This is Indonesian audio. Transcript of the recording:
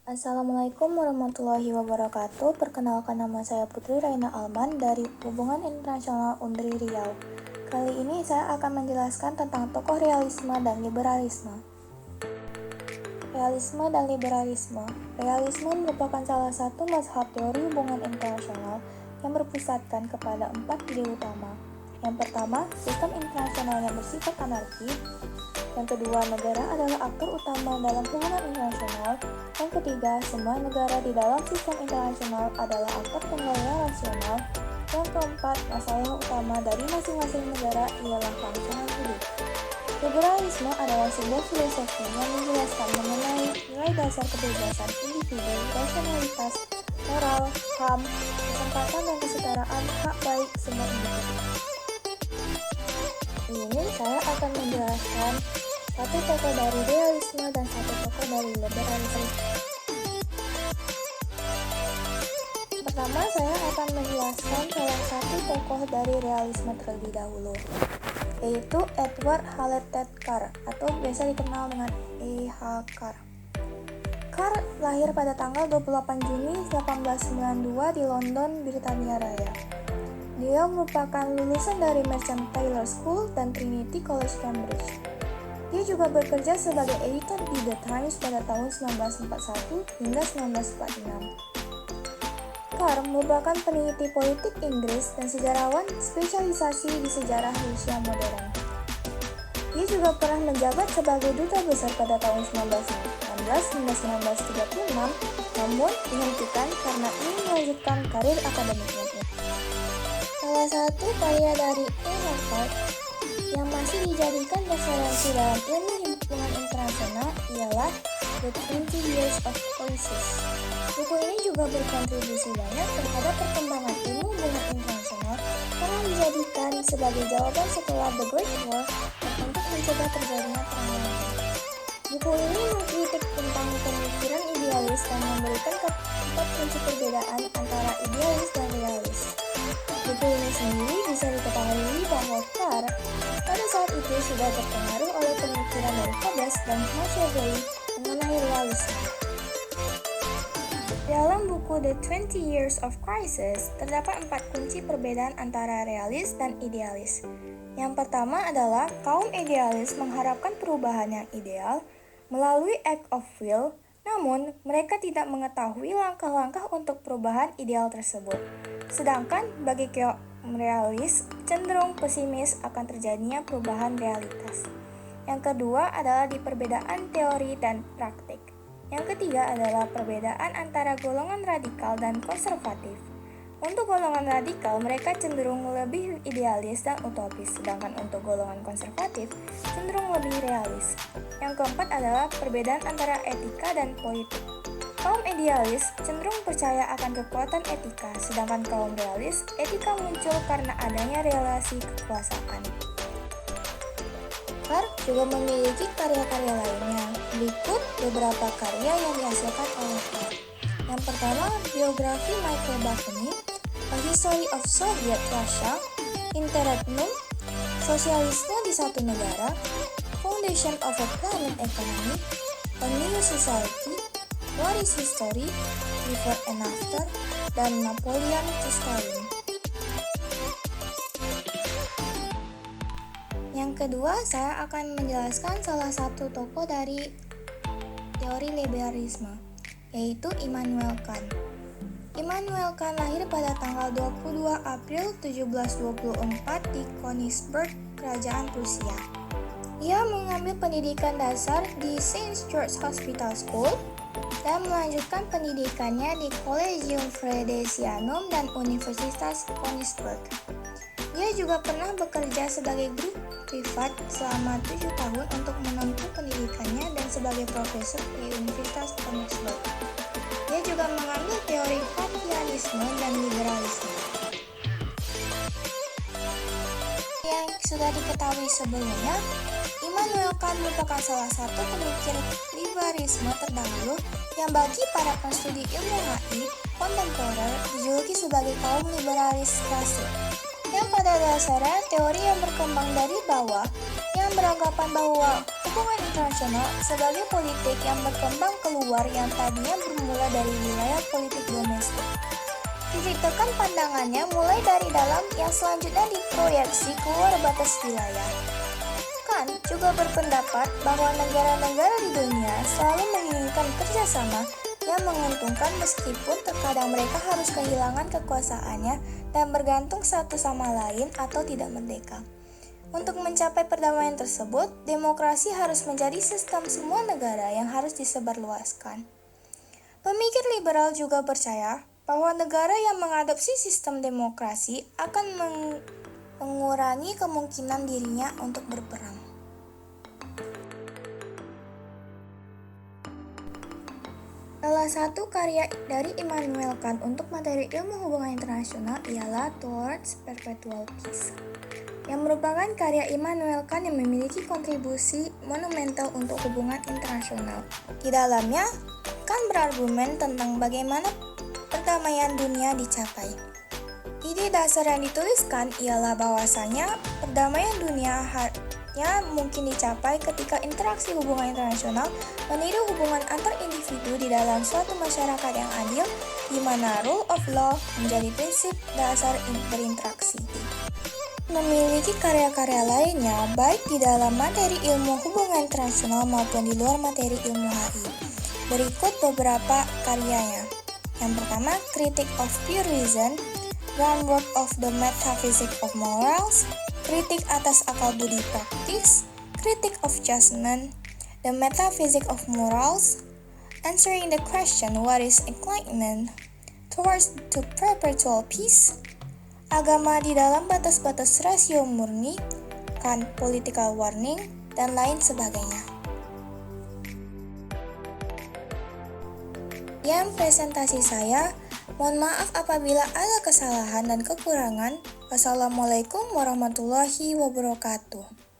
Assalamualaikum warahmatullahi wabarakatuh. Perkenalkan, nama saya Putri Raina Alman dari Hubungan Internasional Undri Riau. Kali ini saya akan menjelaskan tentang tokoh realisme dan liberalisme. Realisme dan liberalisme. Realisme merupakan salah satu mazhab teori hubungan internasional yang berpusatkan kepada 4 ide utama. Yang pertama, sistem internasional yang bersifat anarki. Yang kedua, negara adalah aktor utama dalam hubungan internasional. Yang ketiga, semua negara di dalam sistem internasional adalah aktor pengelola rasional. Yang keempat, masalah utama dari masing-masing negara ialah kelangsungan hidup. Liberalisme adalah sebuah filosofi yang menjelaskan mengenai nilai dasar kebebasan individu, rasionalitas, moral, HAM, kesempatan dan kesetaraan hak baik semua individu. Ini saya akan menjelaskan satu tokoh dari realisme dan satu tokoh dari liberalisme. Pertama, saya akan menjelaskan salah satu tokoh dari realisme terlebih dahulu, yaitu Edward Hallett Carr atau biasa dikenal dengan E.H. Carr. Carr lahir pada tanggal 28 Juni 1892 di London, Britania Raya. Dia merupakan lulusan dari Merchant Taylor School dan Trinity College Cambridge. Dia juga bekerja sebagai editor di The Times pada tahun 1941 hingga 1946. Carr merupakan peneliti politik Inggris dan sejarawan spesialisasi di sejarah Rusia modern. Dia juga pernah menjabat sebagai duta besar pada tahun 1919 hingga 1936, namun dihentikan karena ingin melanjutkan karir akademiknya. Salah satu karya dari E.H. Carr yang masih dijadikan referensi dalam ilmu hubungan internasional ialah The 20 Years of Crisis. Buku ini juga berkontribusi banyak terhadap perkembangan ilmu hubungan internasional karena dijadikan sebagai jawaban setelah The Great War dan untuk mencegah terjadinya perang dunia. Buku ini mengkritik tentang pemikiran idealis dan memberikan 4 kunci perbedaan antara idealis dan realis. Buku ini sendiri bisa diketahui bahwa Carr pada saat itu sudah terpengaruh oleh pemikiran dari Hobbes dan Machiavelli mengenai realisme. Dalam buku The 20 Years of Crisis, terdapat 4 kunci perbedaan antara realis dan idealis. Yang pertama adalah kaum idealis mengharapkan perubahan yang ideal melalui act of will, namun mereka tidak mengetahui langkah-langkah untuk perubahan ideal tersebut. Sedangkan bagi kaum realis cenderung pesimis akan terjadinya perubahan realitas. Yang kedua adalah di perbedaan teori dan praktik. Yang ketiga adalah perbedaan antara golongan radikal dan konservatif. Untuk golongan radikal, mereka cenderung lebih idealis dan utopis, sedangkan untuk golongan konservatif cenderung lebih realis. Yang keempat adalah perbedaan antara etika dan politik. Kaum idealis cenderung percaya akan kekuatan etika, sedangkan kaum realis, etika muncul karena adanya relasi kekuasaan. Carr juga memiliki karya-karya lainnya. Berikut beberapa karya yang dihasilkan oleh Carr. Yang pertama, biografi Michael Bakunin, A History of Soviet Russia, Interregnum, Sosialisme di Satu Negara, Foundation of a Planned Economy, A New Society, What is History, Before and After, dan Napoleon to Stalin. Yang kedua, saya akan menjelaskan salah satu tokoh dari teori liberalisme, yaitu Immanuel Kant. Immanuel Kant lahir pada tanggal 22 April 1724 di Königsberg, Kerajaan Prusia. Ia mengambil pendidikan dasar di St. George Hospital School dan melanjutkan pendidikannya di Collegium Frideriциanum dan Universitas Königsberg. Dia juga pernah bekerja sebagai guru privat selama 7 tahun untuk menempuh pendidikannya dan sebagai profesor di Universitas Königsberg. Dia juga mengambil teori kantianisme dan liberalisme. Yang sudah diketahui sebelumnya, Immanuel Kant merupakan salah satu pemikir liberalisme terdahulu yang bagi para penstudi ilmu HI kontemporer dijuluki sebagai kaum liberalis klasik. Yang pada dasarnya teori yang berkembang dari bawah yang beranggapan bahwa hubungan internasional sebagai politik yang berkembang keluar yang tadinya bermula dari wilayah politik domestik. Titik tekan pandangannya mulai dari dalam yang selanjutnya diproyeksi keluar batas wilayah. Kant juga berpendapat bahwa negara-negara di dunia selalu menginginkan kerjasama yang menguntungkan meskipun terkadang mereka harus kehilangan kekuasaannya dan bergantung satu sama lain atau tidak merdeka. Untuk mencapai perdamaian tersebut, demokrasi harus menjadi sistem semua negara yang harus disebarluaskan. Pemikir liberal juga percaya bahwa negara yang mengadopsi sistem demokrasi akan mengurangi kemungkinan dirinya untuk berperang. Salah satu karya dari Immanuel Kant untuk materi ilmu hubungan internasional ialah Towards Perpetual Peace, yang merupakan karya Immanuel Kant yang memiliki kontribusi monumental untuk hubungan internasional. Di dalamnya, Kant berargumen tentang bagaimana perdamaian dunia dicapai. Ide dasar yang dituliskan ialah bahwasanya perdamaian dunia hanya mungkin dicapai ketika interaksi hubungan internasional meniru hubungan antar individu di dalam suatu masyarakat yang adil, di mana rule of law menjadi prinsip dasar berinteraksi. Memiliki karya-karya lainnya baik di dalam materi ilmu hubungan internasional maupun di luar materi ilmu HI. Berikut beberapa karyanya. Yang pertama, Critique of Pure Reason, Groundwork of the Metaphysics of Morals, Kritik atas akal budi praktis, Critique of Judgment, The Metaphysics of Morals, Answering the Question What is Enlightenment, Towards to Perpetual Peace, Agama di dalam batas-batas rasio murni, Kant Political Warning, dan lain sebagainya. Yang presentasi saya, mohon maaf apabila ada kesalahan dan kekurangan. Wassalamualaikum warahmatullahi wabarakatuh.